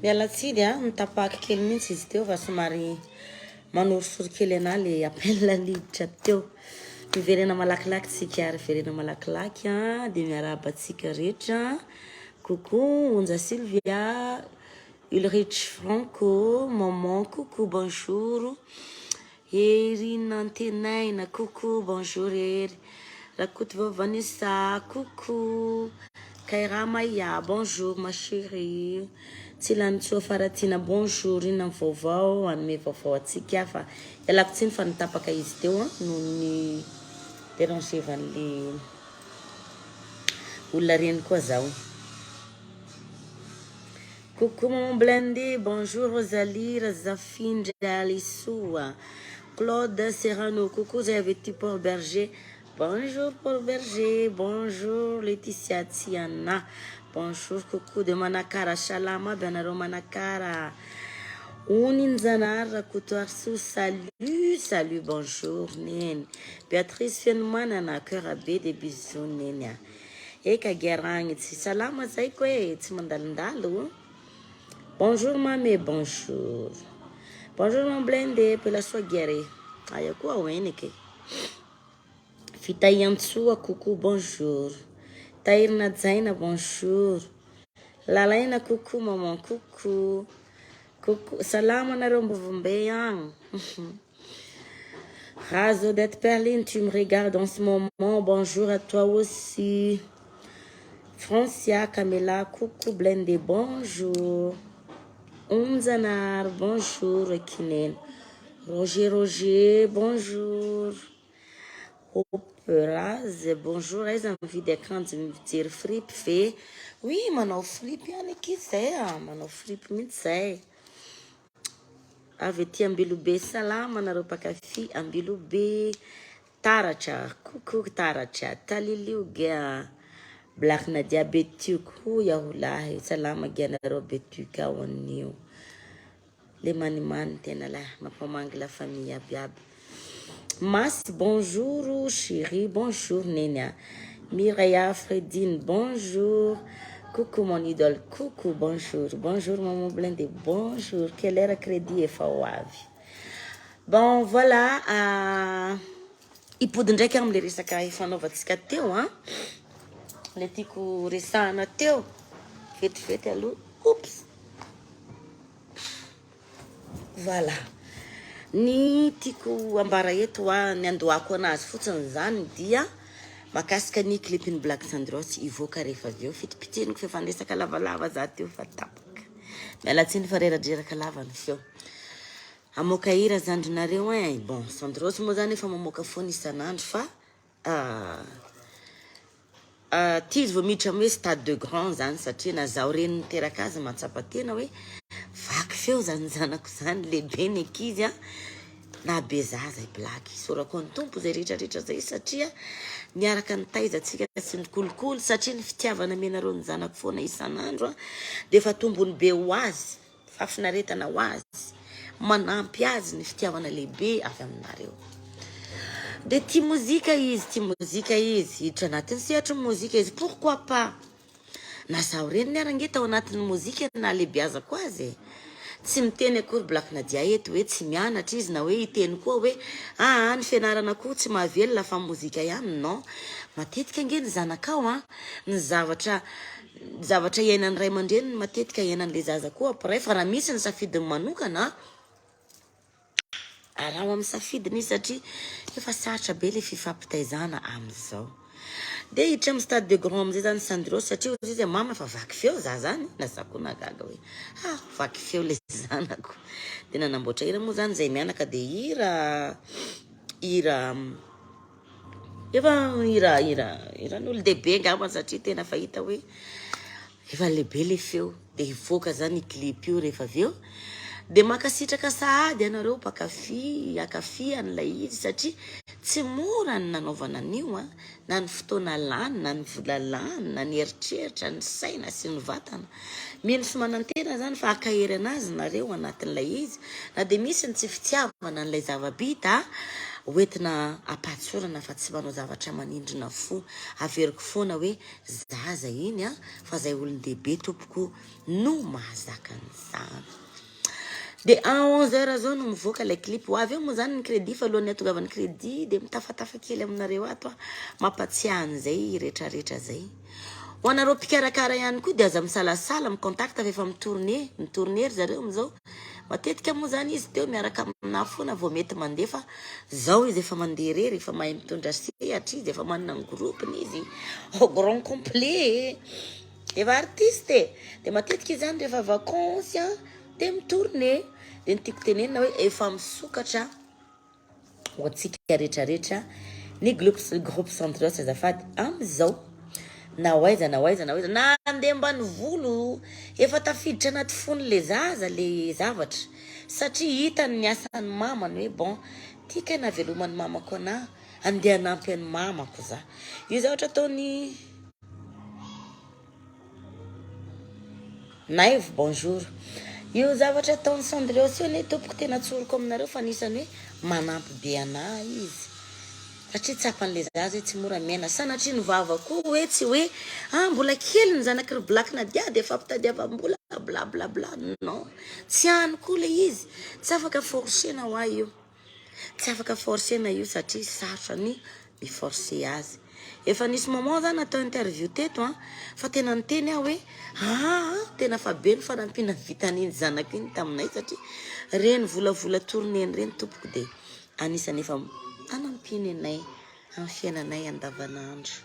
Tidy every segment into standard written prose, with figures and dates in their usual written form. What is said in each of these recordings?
Mialatsiny nitapaky kely mihitsy izy teo fa somary manorisory kely ana le appel liditra teo. Miverena malakilaky tsika ary verena malakilaky dia miarahaba atsika rehetra. Coucou Onja Sylvia, Ulrich Franco, maman, coucou, bonjour. Erina Antenaina, coucou, bonjour Eri. Rakoto Vanessa, coucou. Kaira Maya, bonjour ma chérie. Tsilanitsoa Faratina, bonjour. Ina vaovao, anome vaovao atsika fa ialako tsiny fa nitapaka izy teo no ny dérangevan'le olona reny koa zao. Coucou maman Blendé, bonjour Rosalie, Razafindra Alissoua, Claude Serrano, coucou Zayaveti Port Berger, bonjour Port Berger, bonjour Laetitia Tiana, bonjour coucou de Manakara, Shalama Benaro Manakara, Uninzanar, Koutoarsou, salut, salut, bonjour Nene, Béatrice Fenmanana, cœur à B, des bisous Nene, Eka Gerang, Salama Zaikwe, Timandalindalo. Bonjour mamé, bonjour. Bonjour mon blindé, pela sua guerre. Aya quoi weneke. Fita Yansua, coucou, bonjour. Tairna Zaina, bonjour. Lalaina, coucou maman, coucou. Coucou, salam na rombovumbeyan. Razo d'être Perline, tu me regardes en ce moment. Bonjour à toi aussi. Francia, Camilla, coucou, blindé, bonjour. Onzanar, bonjour, Kinen. Roger, bonjour. Operaz, bonjour. Elles ont envie d'écran de me dire flip fait. Oui, mano flip, il y en a qui sait, mano flip, mais c'est. Avec Ambiloube, salam, manaro pakafi, Ambiloube. Taracha, coucou Taracha, Taliliuga. Black na diabetic, yaulahi, salama ganaro betuka waniu. Les maniman tena la, mapamangue la famille abiab. Mas, bonjour chérie, bonjour Nena. Mireya Fredine, bonjour. Coucou mon idole, coucou, bonjour. Bonjour maman blindé, bonjour. Quelle heure crédit et fawavi. Bon, voilà. Ipody ndraiky amle resaka ifanaovantsika teo, hein. Le tiako resahana teo. Fetifety aloha. Oups. Voilà. Ny tiako ambara eto ny andohako anazy fotsiny zany dia makasika ny clipin'ny Black Sandros ivoaka rehefa avy eo fitipiteniko fifandraisaka lavalava za teo fa tapaka. Miala tsiny fa reradraraka lava ny feo. Amoaka hira zandrinareo bon Sandros moa zany efa mamoaka foana isanandro fa tizy vao miditra hoe stade de grand zany satria na zaho reny niteraka azy matsapa tena hoe vaky feo zany zanako zany lehibe ny ankizy na be zaza Black sorako ny tompo zay rehetrarehetra zay satria miaraka ny taizatsika sy ny kolokolo satria ny fitiavana menareo ny zanako foana isanandro dia efa tombony be ho azy fafinaretana ho azy manampy azy ny fitiavana lehibe avy aminareo. De tia mozika izy hiditra anatin'ny sehatry mozika izy pourquoi pas na zaho reny niarangeta ao anatin'ny mozika na lehibiazako azy tsy miteny akory Black Nadia eto hoe tsy mianatra izy na hoe iteny koa hoe ny fianarana koa tsy mahavelona fa mozika ihany non matetika nge ny zanakao ny zavatra iainan'ny ray aman-dreny matetika iainan'le zaza koa après fa raha misy ny safidiny manokana raha amin'ny safidiny izy satria efa sarotra be le fifampitaizana amin'izao. Dia hiditra amin'ny stade de grand amizay zany Sandros satria izy mama fa vaky feo za zany na zako nagaga hoe vaky feo le zanako. Dia nanamboatra hira moa zany zay mianaka dia hira n'olo dehibe ngamba satria tena fahita hoe efa lehibe le feo dia hivoaka zany i clip io rehefa avy eo. Dia makasitraka sahady ianareo akafy an'ilay izy satria tsy mora ny nanaovana an'io na ny fotoana lany na ny vola lany na ny eritreritra ny saina sy ny vatana mino sy manantena zany fa akahery anazy nareo anatin'ilay izy na dia misy ny tsy fitiavana n'ilay zavabita hoentina apatsorana fa tsy manao zavatra manindrina fo averiko foana hoe zaza iny a fa zay olon-dehibe tompoko no mahazaka an'izany. De à 11h zao no mivoaka ilay clip ho avy eo moa zany ny crédit fa alohan'ny atongavany crédit de mitafatafa kely aminareo ato a mampatsiahy an'izay rehetrarehetra zay. Ho anareo mpikarakara ihany koa de aza misalasala micontact fa efa mitourner zareo amizao. Matetika moa zany izy teo miaraka amina foana vao mety mandeha fa zao izy efa mandeha rery efa mahay mitondra sehatra izy efa manana ny groupeny izy au grand complet efa artiste de matetika izany rehefa vacances a de mitourner de nitiako tenenina hoe efa misokatra ho antsika rehetrarehetra ny groupe centre azafady amizao na oaiza na andeha ambany volo efa tafiditra anaty fony le zaza le zavatra satria hitany ny asan'ny mamany hoe bon tika na veloman'ny mamako ana andeha hanampy an'ny mamako za io zavatra ataony Naïve bonjour io zavatra ataony Sandreosio ne tompoko tena tsoroko aminareo fa anisany hoe manampy be ana izy satria tsapan'le zaza hoe tsy mora miaina sanatria ny vava koa hoe tsy hoe mbola kely ny zanak'ry blakina dia de efa mpitadiavam-bola bla bla bla non tsy any koa le izy tsy afaka forcena ho ahy io tsy afaka forcena io satria sarotra ny miforce azy efa nisy moment zany atao interview teto fa tena niteny aho hoe tena fa be ny fanampiana vitan'iny zanako iny taminay satria reny volavola tourneny reny tompoko de anisany efa anampiny anay amin'ny fiainanay andavanandro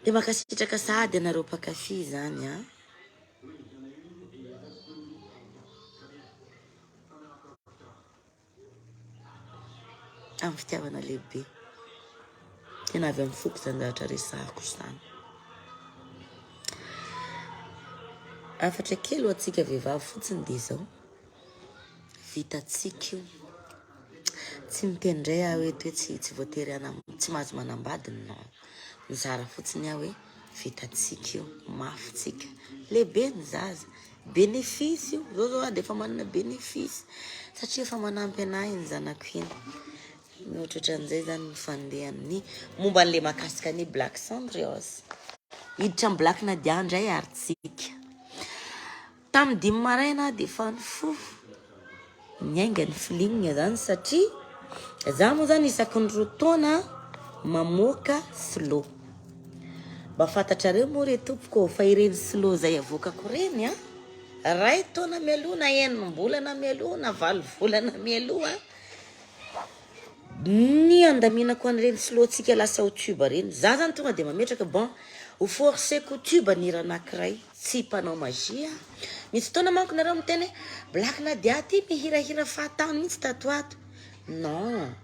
de makasitraka sady anareo mpakafy zany amin'ny fitiavana lehibe tena avy amin'ny foko zany zavatra resahako zany afatra kely ho antsika vehivavy fotsiny de zao vitatsika io tsy mitendray aho hoe toe tsy voatery tsy mahazo manambadiny non mizara fotsiny aho hoe vitatsika io mafitsika lehibe ny zaza bénéfice io zao de efa manana bénéfice satria efa manampy anahy ny zanako iny ohatratra an'izay zany ny fandehan'ny momba an'le makasika ny Black Cendrillon hiditra amin'ny Black Nadia ndray aritsika tamin'ny 5 maraina de fa ny fofo miainga ny filinina zany satria za moa zany isaky ny 2 taona mamoaka slow mba fantatrareo moa re tompoko fa ireny slow zay avokako reny ray taona mialoha na 9 mbolana mialoha na 8 volana mialoha ny andaminako an'ireny slow-tsika lasa ho tube reny za zany tonga de mametraka bon ho forceko tube nira anankiray tsy mpanao magia misy taona manko nareo miteny Black Nadia ty mihirahira fahatany mihitsy tato ato non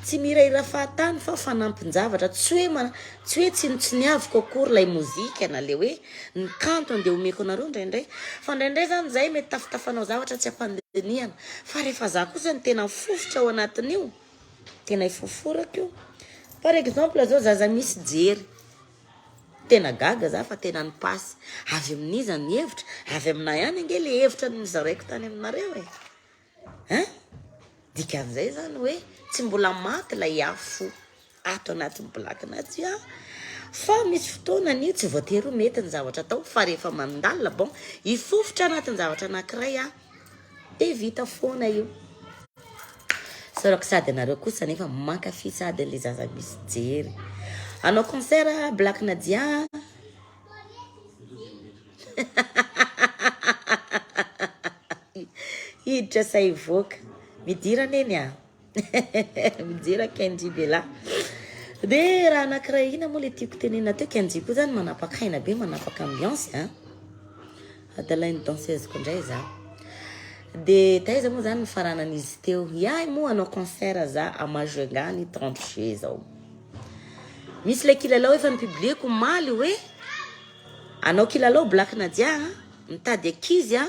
tsy mihirahira fahatany fa fanampin-javatra tsy hoe tsiniaviko akory lay mozika na le hoe ny kanto andeha omeko anareo indraindray fa indraindray zany zay mety tafitafanao zavatra tsy ampandiniana fa rehefa za kosa ny tena fofotra ao anatin'io tena ifoforako io par exemple zao zaza misy jery tena gaga za fa tena ny pasy avy amin'iza ny hevitra avy aminay ihany ange le hevitra nizaraiko tany aminareo dikan'izay zany hoe tsy mbola maty lay afo ato anatin'ny Black Nadia fa misy fotoana n'io tsy voatery mety ny zavatra atao fa rehefa mandalina bon ifofotra anatin'ny zavatra anankiray de vita foana io sorako sady anareo kosa nefa mankafy sady le zaza misy jery anao concert Black Nadia hiditra sa ivoaka midira neny midira Kenji Bella de raha anankiray ina moa le tiako tenena teo Kenji koa zany manapaka aina be manapaka ambiance adalainy danseuse ko ndray za de taiza moa zany nifaranan'izy teo iahy moa anao concert za amajengany 30 juillet zao misy le kilalao efa nipublieko maly hoe anao kilalao Black Nadia mitady akizy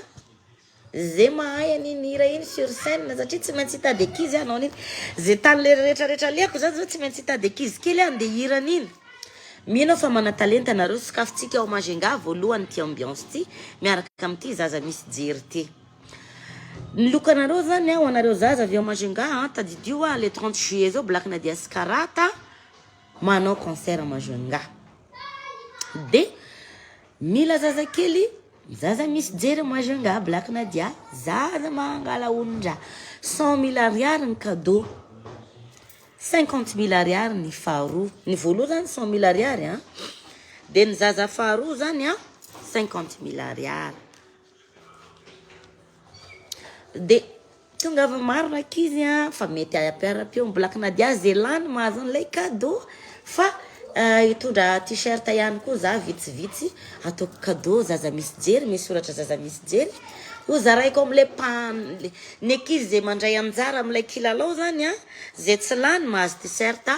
zay mahay an'iny hira iny sur scène satria tsy maintsy hitady akizy anao niny zay tany le rehetrarehetra liako zany zao tsy maintsy hitady akizy kely andeha hira an'iny mino fa mana-talenta anareo sokafitsika ao majenga voalohany ty ambiance ty miaraka amin'ity zaza misy jery ty ny lokanareo zany ho anareo zaza avy eo Majunga tadidio le 30 juillet zao Black Nadia sy Karata manao concert Majunga. De mila zaza kely zaza misy jery Majunga Black Nadia zaza mangala onja 100 000 ariary ny cadeau 50 000 ariary ny faharoa ny voaloha zany 100 000 ariary de ny zaza faharoa zany 50 000 ariary. De tonga avy maro rakizy fa mety apiarapeo Black Nadia zelany mahazo an'ilay cadeau fa itondra t-shirt ihany koa za vitsivitsy ataoko cadeau zaza misy jery misy soratra zaza misy jery ho zaraiko am'le ny ankizy zay mandray anjara am'ilay kilalao zany zay tsy lany mahazo t-shirt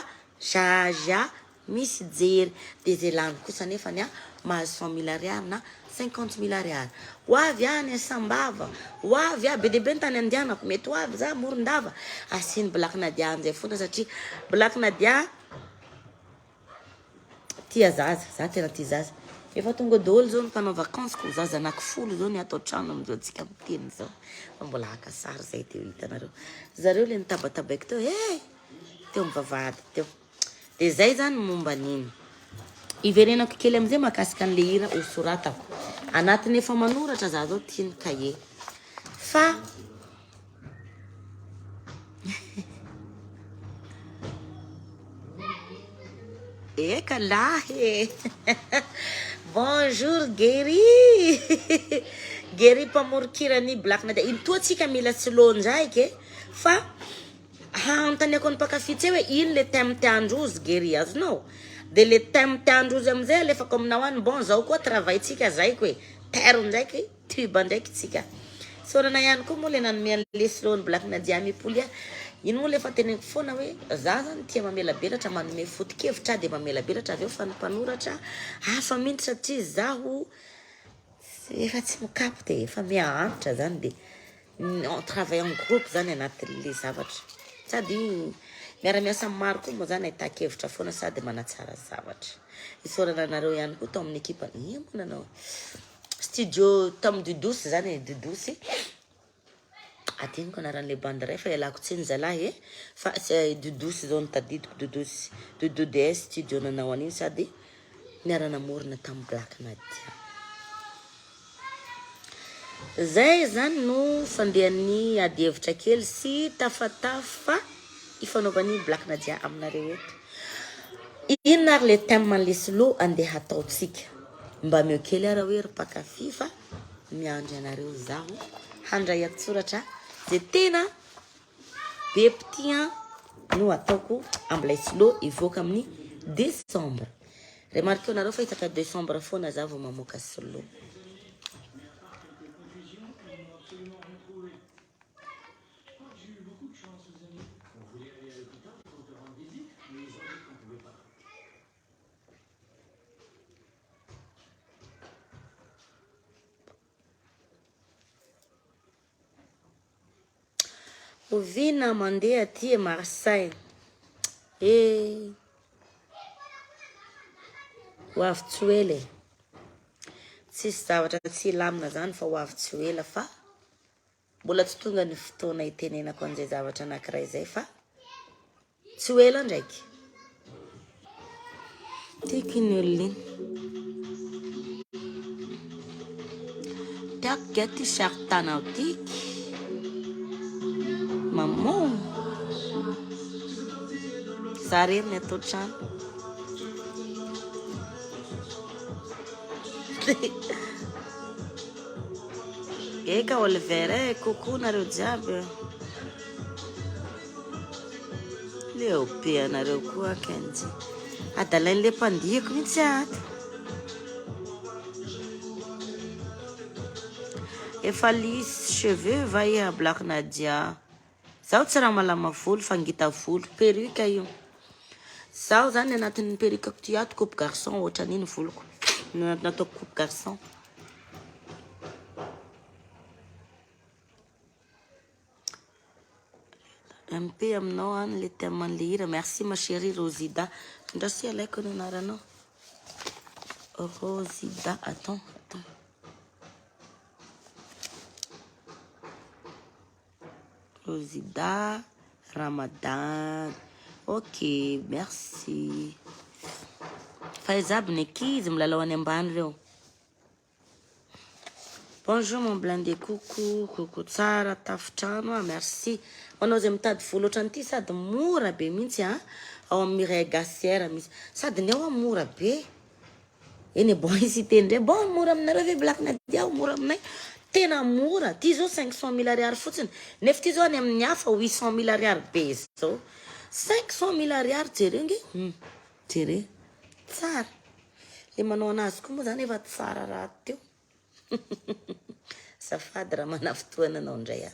jaja misy jery de zay lany kosa nefany mahazo 100 000 ariary na 50 000 ariary. Hoavy any Sambava, hoavy be deabe ny tany andianako, mety hoavy za Morondava, asiny Black Nadia an'izay fona satria Black Nadia tia zaza, za tena tia zaza. Efa tonga daholo zao mpanao vacances ko zaza anaky 10 zao ny atao trano am'izao tsika miteny zao. Fa mbola haka sary zay teo hitanareo. Zareo le nitabatabaiky teo, teo mivavahady teo. De zay zany momba niny. Iverenako kely am'izay makasika an'le hira hosoratako. Anatiny efa manoratra za zao tia ny cahier. Fa eka lahy. Bonjour Geri. Geri mpamorokirany Black Nadia. Intoa tsika mila slow ndraiky fa hanontaniako ny mpakafitsy hoe ino le thème tiandrozy Geri azonao. De le thème tiandrozy am'izay alefako aminao any bon zao koa travaillitsika zay koe terre ndraiky tuba ndraiky tsika. Sorana ihany koa moa le nanome an'le slow ny Black Nadia mipoly ino moa le fa teneniko foana hoe za zany tia mamela belatra manome foto-kevitra de mamela belatra avy eo fa ny mpanoratra hafa mihitsy satria zaho efa tsy mikapo de efa miahantra zany de on travaille en groupe zany anatin'le zavatra sady miara-miasa maro koa moa zany ahita-kevitra foana sady manatsara zavatra. Isorana anareo ihany koa tao amin'ny ekipa monanao studio tam Dudouce zany Dudouce atiniko anaran'le bande ray fa ialako tsiny zalahy fa Dudouce zao nitadidiko Dudouce DS studio nanao an'iny sady niara-namorona tamin'ny Black Nadia. Zay zany no fandehan'ny adi-hevitra kely sy tafatafa ifanaovan'ny Black Nadia aminareo eto. Ino ary le thème an'le slow andeha ataotsika mba meo kely ara hoe ry-pakafy fa miandry anareo zaho handray atsoratra zay tena be pitia no ataoko am'ilay slow ivoaka amin'ny décembre. Remarqueo anareo fa hitaka décembre foana za vao mamoaka slow. Ovina mandeha aty Marseille. Hoavy tsy ela tsisy zavatra tsy lamina zany fa hoavy tsy ela fa mbola tsy tonga ny fotoana itenenako an'izay zavatra anankiray zay fa tsy ela ndraiky. Tiky ny olona tiako ge t-shirt tanao tiky mamon zarery ny atao trano. Eka Oliver coucou nareo jiaby leo pe anareo koa kenji adalain'le mpandihako mihitsy ato efa lisy cheveux va iha Black Nadia. Zaho tsy raha malama volo fa ngita volo perruque io. Zaho zany anatin'ny perruque ako ty ato coupe garçon ohatra niny voloko nataoko coupe garçon. MP aminao any le thème an'le hira. Merci ma chérie Rosida. Ndrasy alaiko ny anaranao Rosida. Attends Rosida Ramadan. Ok, merci. Faizab Neki, milalao any ambany reo. Bonjour mon blindé, coucou tsara tafitrano, merci. Manao zay mitady volo ohatrany ity sady mora be mihitsy ao amin'ny Mireille Gassière misy. Sady ny ao mora be. Eny bon izy tendre bon mora aminareo ve Black Nadia mora aminay. Tena mora. Ty zao 500 000 ariary fotsiny. Nefa ty zao any amin'ny hafa 800 000 ariary be zao. 500 000 ariary jerenge. Jere. Tsara. Le manao anazy koa moa zany efa tsara raha teo. Safady raha manafotoana anao ndray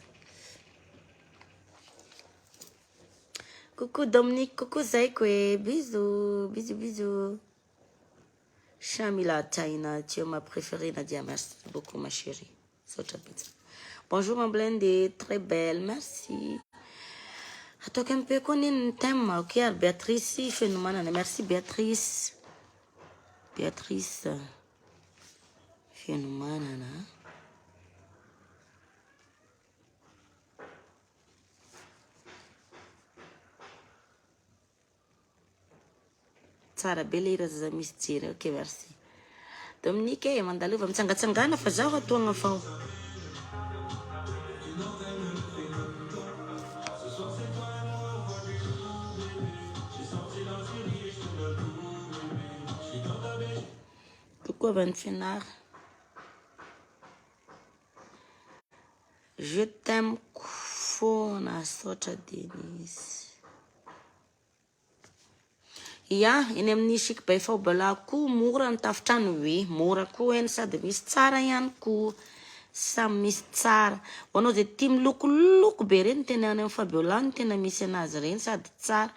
Coucou Dominique, coucou Zaiko et bisous, bisous, bisous. Shamila China, tu es ma préférée Nadia, merci beaucoup ma chérie. Bonjour mon blindé, très belle, merci. Attends un peu qu'on ait un thème, ok, Béatrice, il fait nous merci Béatrice. Béatrice, fait nous manana. Tsara belira za misy jere, ok merci. Dominique mandalova mitsangatsangana fa zaho atoagna fao. Pourquoi Van Fénard? Je t'aime Kufona Sotra Denise. Ya, eny amin'ny chic bay fao bala koa mora ny tafitrano hoe mora koa eny sady misy tsara ihany koa samy misy tsara hoanao zay tia milokoloko be reny tena any amin'ny Fabiola ny tena misy anazy reny sady tsara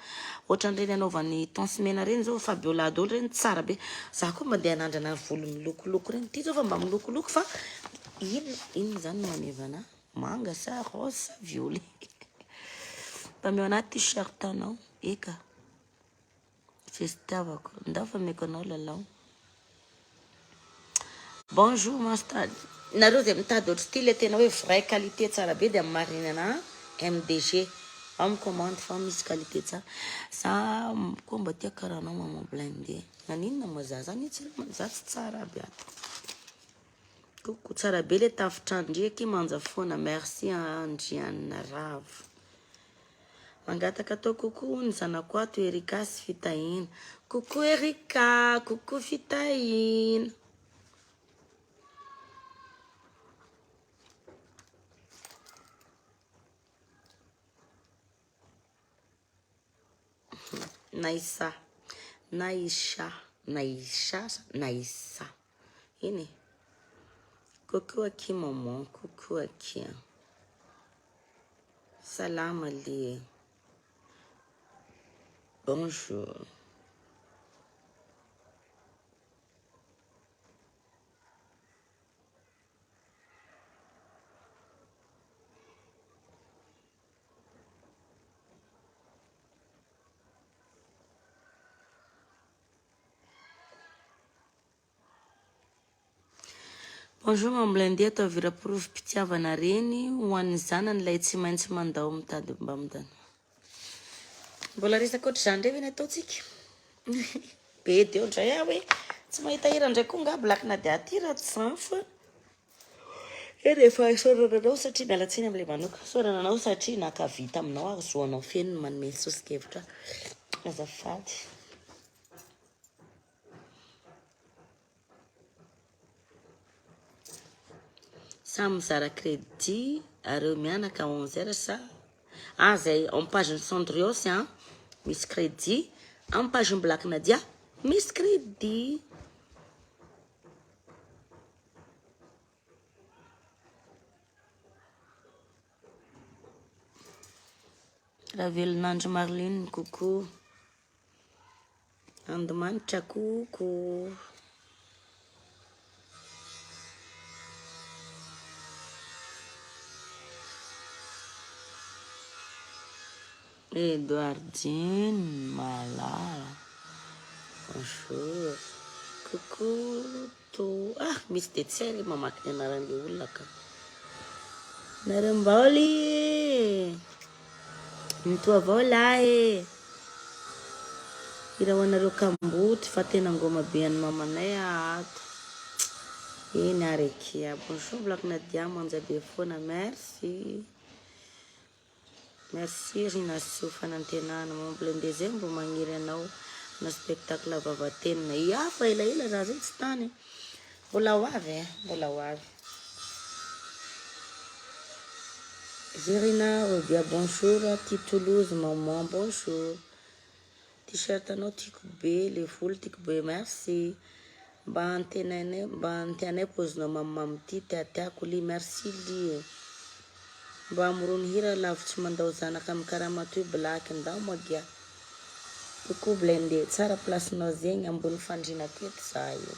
ohatran'ireny anaovany tansmena reny zao Fabiola dolo reny tsara be za koa mandeha hanandrana volo milokoloko reny ty zao fa mba milokoloko fa ino zany no manevana manga sa rose sa violet mba meo anaty t-shirt anao eka festiavako ndafa mekonao lalao. Bonjour master nareo zay mitady ohatry ty le tena hoe vrai qualité tsara be dia marinana MDG am commande fa misy qualité tsara sa koa mba tia karahanao maman blindé naninona moa za zany tsy za tsy tsara aby ato koko tsara be le tafitrandriaky manja foana merci Andriana Ravo mangataka tao coucou ny zanako ato Erika sy fitahina coucou Erika coucou fitahina Naïsa ini coucou aqui maman coucou aqui salam ali bonjour bonjour mon blindé atao vira-porofo mpitiavana reny ho an'ny zanany lay tsy maintsy mandao mitady mba midana mbola resaka ohatry zany ndray veny ataotsika be deo ndray hoe tsy mahita hira ndray koa nga Black Nadia aty raha tsy zany fa rehefa sorananao satria mialatsiny am'le manoka sorananao satria nakavita aminao azoanao feno no manome sosikevitra azafady samy mizara crédit areo mianaka 11h sa zay en page Cendrios misy crédit en page Black Nadia misy crédit Ravelonandro Marlene coucou Andomanitra coucou Edwardine Malala bonjour coucou to misy de tsy ary mamaky ny anaran'le olona ka Narambaoli mitoa avao lahy iraho anareo kamboty fa tena ngoma be any mamanay ato eny arekia bonjour blako Nadia manjade foana merci merci Rina Sio fanantenana mambolendezay mbo magniry anao na spectacle vavatenina iafa elaela raha zay tsy tany mbola ho avy mbola ho avy Zerina Robia bonjour ti Toulouse maman bonjour t-shirt anao tiako be le volo tiako be merci mba antenanay pozinao mamimamy ty tiatiako li merci li mba amorony hira lavitsy mandao zanaka amin'ny karamatoy black ndao magia coucou blende tsara placenao zegny ambony fandrina teto za io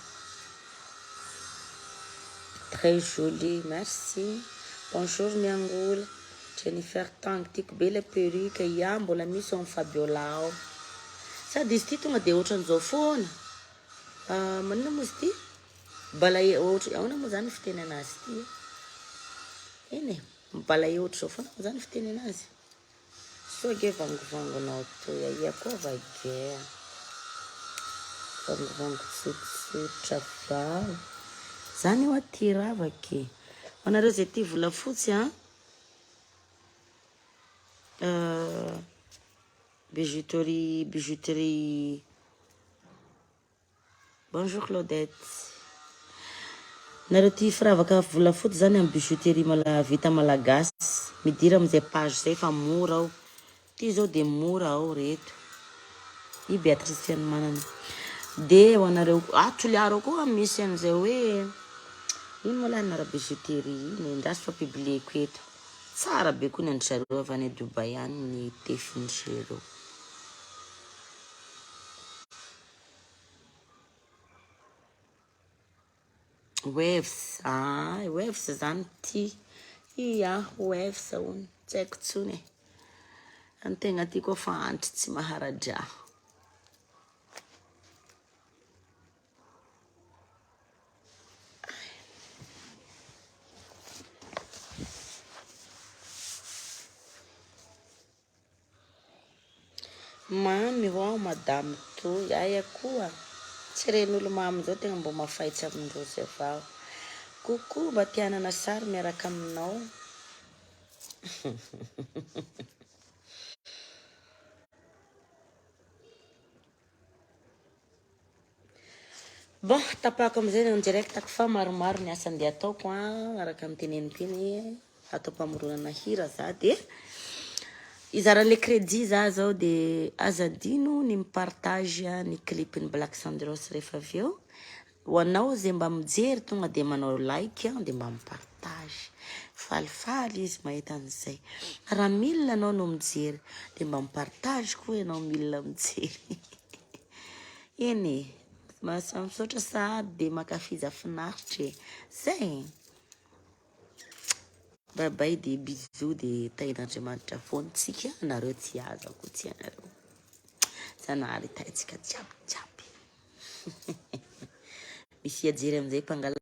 très joli merci bonjour miangola Jennifer Tang tiako be le perruque ia mbola misy amin'ny Fabiola ao sady izy ty tonga de ohatran'izao foana manina moa izy ty balaye ohatra ahoana moa zany fiteny anazy ty eny e balaye ohatra zao foana moa zany fiteny anazy so ge vangovangonao to ia koa vage vangongo tsotsotra va zany io aty ravake anareo zay ty volafotsy bijouterie bonjour Claudette nareo ty firavaka volafotsy zany amin'ny bijouterie vita malagasy midira amizay page zay fa mora ao ty zao de mora ao reto i Beatrice Fianomanana de ho anareo toliaro koa misy an'izay hoe ino moa la anara bijouterie iny ndrasy fa publieko eto tsara be koa ny andrzareo avy any Dubai any ny tefinyzereo waves waves zany ty waves ony tsy haiko tsony antegna ty koa fa antry tsy maharaja mamy ho madame to aya koa tsy ren'olo mamy zao tegna mbo mafaitsy amindrozy avao coucou mba tianana sary miaraka aminao bon tapako amizay en direct fa maromaro ny asa andeha ataoko araka amin'ny tenenim-piny atao mpamoronana hira za de izaran'le crédit za zao de azadino ny mipartage ny clipiny Black Sandros rehefa avy eo ho anao zay mba mijery tonga de manao like de mba mipartage falifaly izy mahita an'izay raha 1000 anao no mijery de mba mipartage koa ianao 1000 mijery eny misaotra sady de makafiza finaritra zay bye bye de bisous de tain'Andriamanitra fontsika anareo tsy azo ako tsy anareo zanahary taitsika jiaby jiaby misy ajery amizay mpangala